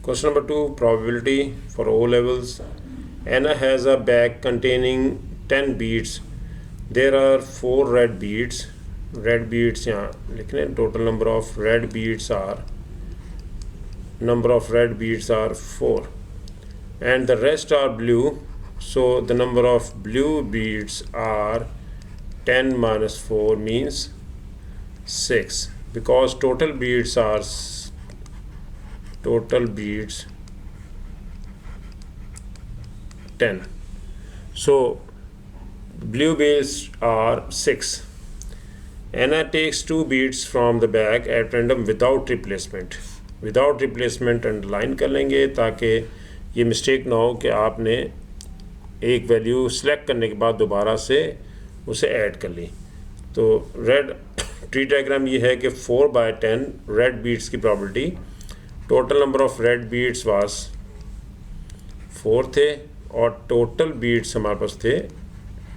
Question number 2, probability for O levels. Anna has a bag containing 10 beads. There are 4 red beads. Red beads यहाँ लिख लें. Total number of red beads are 4, and the rest are blue. So the number of blue beads are 10 minus 4 means 6, because total beads 10. So blue beads are 6. Anna takes 2 beads from the bag at random without replacement. Without replacement underline कर लेंगे ताकि ये mistake ना हो कि आपने एक value select करने के बाद दोबारा से उसे ऐड कर ली. तो रेड ट्री डायग्राम ये है कि 4/10 रेड बीड्स की probability. Total number of red beads was 4 थे और टोटल बीड्स हमारे पास थे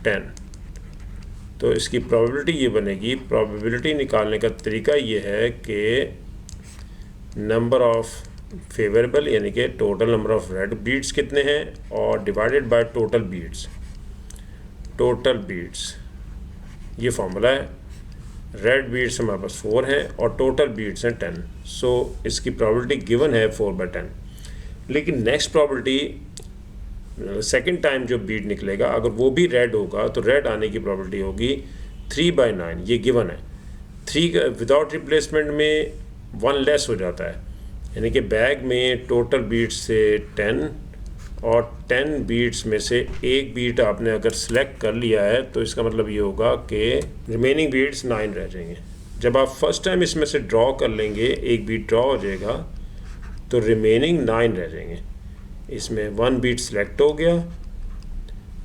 10. तो इसकी प्रॉबिलिटी ये बनेगी. प्रॉबिलिटी निकालने का तरीका ये है कि नंबर ऑफ फेवरेबल यानी कि total number of red beads कितने हैं और डिवाइडेड बाय टोटल बीड्स. ये फॉर्मूला है. रेड बीड्स हमारे पास 4 हैं और टोटल बीड्स हैं 10. सो इसकी प्रॉबिलिटी गिवन है 4/10. लेकिन नेक्स्ट प्रॉबिलिटी सेकंड टाइम जो बीड निकलेगा अगर वो भी रेड होगा तो रेड आने की प्रॉबिलिटी होगी 3/9. ये गिवन है. 3 विदाउट रिप्लेसमेंट में 1 लेस हो जाता है, यानी कि बैग में टोटल बीट्स से 10 और 10 बीट्स में से एक बीट आपने अगर सेलेक्ट कर लिया है तो इसका मतलब ये होगा कि रिमेनिंग बीट्स 9 रह जाएंगे. जब आप फर्स्ट टाइम इसमें से ड्रॉ कर लेंगे, एक बीट ड्रॉ हो जाएगा तो रिमेनिंग 9 रह जाएंगे. इसमें 1 बीट सेलेक्ट हो गया,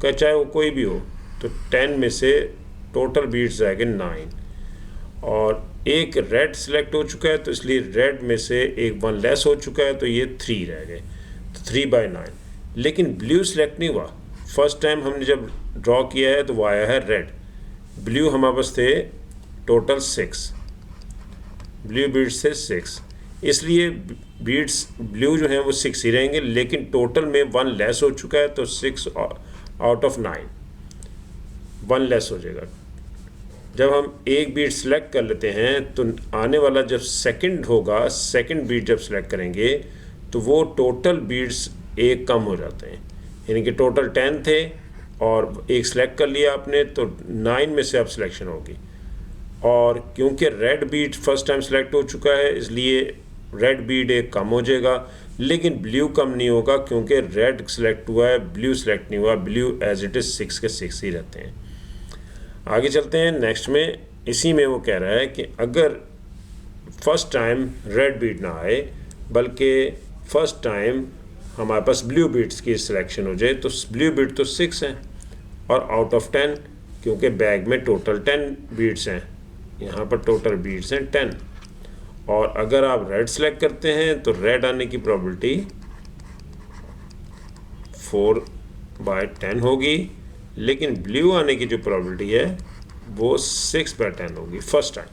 चाहे वो कोई भी हो, तो 10 में से टोटल बीट्स आएंगे 9 और एक रेड सेलेक्ट हो चुका है तो इसलिए रेड में से एक 1 लेस हो चुका है तो ये 3 रह गए. तो 3/9. लेकिन ब्लू सेलेक्ट नहीं हुआ. फर्स्ट टाइम हमने जब ड्रॉ किया है तो वो आया है रेड. ब्लू हमारे पास थे टोटल 6, ब्लू बीड्स थे 6, इसलिए बीड्स ब्लू जो हैं वो 6 ही रहेंगे. लेकिन टोटल में 1 लेस हो चुका है तो 6 आउट ऑफ 9 1 लेस हो जाएगा. जब हम एक बीट सेलेक्ट कर लेते हैं तो आने वाला जब सेकंड होगा, सेकंड बीट जब सेलेक्ट करेंगे तो वो टोटल बीट्स एक कम हो जाते हैं. यानी कि टोटल 10 थे और एक सेलेक्ट कर लिया आपने तो 9 में से अब सिलेक्शन होगी. और क्योंकि red bead first time select हो चुका है इसलिए रेड बीट एक कम हो जाएगा. लेकिन ब्लू कम नहीं होगा क्योंकि रेड सेलेक्ट हुआ है, ब्लू सेलेक्ट नहीं हुआ. ब्लू एज इट इज़ 6 के 6 ही रहते हैं. आगे चलते हैं नेक्स्ट में. इसी में वो कह रहा है कि अगर फर्स्ट टाइम रेड बीट ना आए बल्कि फर्स्ट टाइम हमारे पास ब्लू बीट्स की सिलेक्शन हो जाए तो ब्लू बीट तो 6 हैं और आउट ऑफ 10, क्योंकि बैग में टोटल 10 बीट्स हैं, यहाँ पर टोटल बीट्स हैं 10. और अगर आप रेड सेलेक्ट करते हैं तो रेड आने की प्रॉबिलिटी 4/10 होगी. लेकिन ब्लू आने की जो प्रॉबिलिटी है वो 6/10 होगी फर्स्ट टाइम.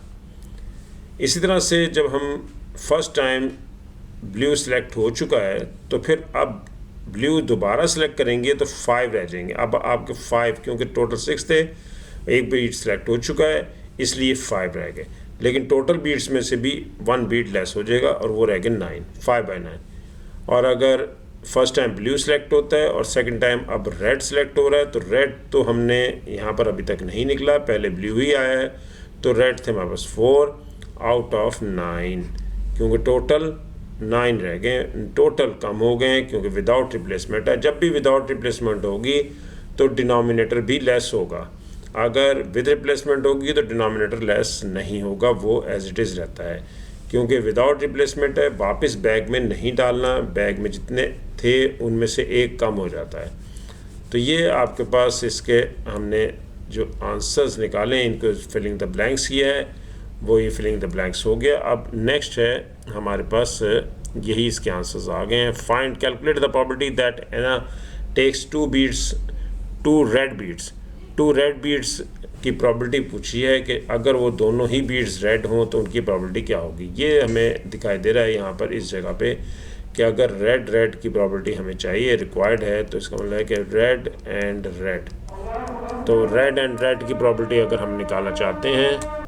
इसी तरह से जब हम फर्स्ट टाइम ब्लू सेलेक्ट हो चुका है तो फिर अब ब्लू दोबारा सेलेक्ट करेंगे तो 5 रह जाएंगे. अब आपके 5, क्योंकि टोटल 6 थे, एक बीट सेलेक्ट हो चुका है इसलिए 5 रह गए. लेकिन टोटल बीट्स में से भी 1 बीट लेस हो जाएगा और वो रह गए 9, 5/9. और अगर फर्स्ट टाइम ब्लू सेलेक्ट होता है और सेकंड टाइम अब रेड सेलेक्ट हो रहा है तो रेड तो हमने यहाँ पर अभी तक नहीं निकला, पहले ब्लू ही आया है. तो रेड थे हमारे पास 4 आउट ऑफ 9, क्योंकि टोटल 9 रह गए. टोटल कम हो गए क्योंकि विदाउट रिप्लेसमेंट है. जब भी विदाउट रिप्लेसमेंट होगी तो डिनोमिनेटर भी लेस होगा. अगर विद रिप्लेसमेंट होगी तो डिनोमिनेटर लेस नहीं होगा, वो एज इट इज़ रहता है. क्योंकि विदाउट रिप्लेसमेंट है, वापस बैग में नहीं डालना, बैग में जितने थे उनमें से एक कम हो जाता है. तो ये आपके पास इसके हमने जो आंसर्स निकाले इनको फिलिंग द ब्लैंक्स किया है, वो ये फिलिंग द ब्लैंक्स हो गया. अब नेक्स्ट है हमारे पास यही इसके आंसर्स आ गए हैं. Find calculate the probability that Anna takes 2 red beads की प्रॉबिलिटी पूछी है कि अगर वो दोनों ही बीड्स रेड हों तो उनकी प्रॉबिलिटी क्या होगी. ये हमें दिखाई दे रहा है यहाँ पर इस जगह पे कि अगर रेड रेड की प्रॉपर्टी हमें चाहिए, रिक्वायर्ड है, तो इसका मतलब है कि रेड एंड रेड, तो रेड एंड रेड की प्रॉपर्टी अगर हम निकालना चाहते हैं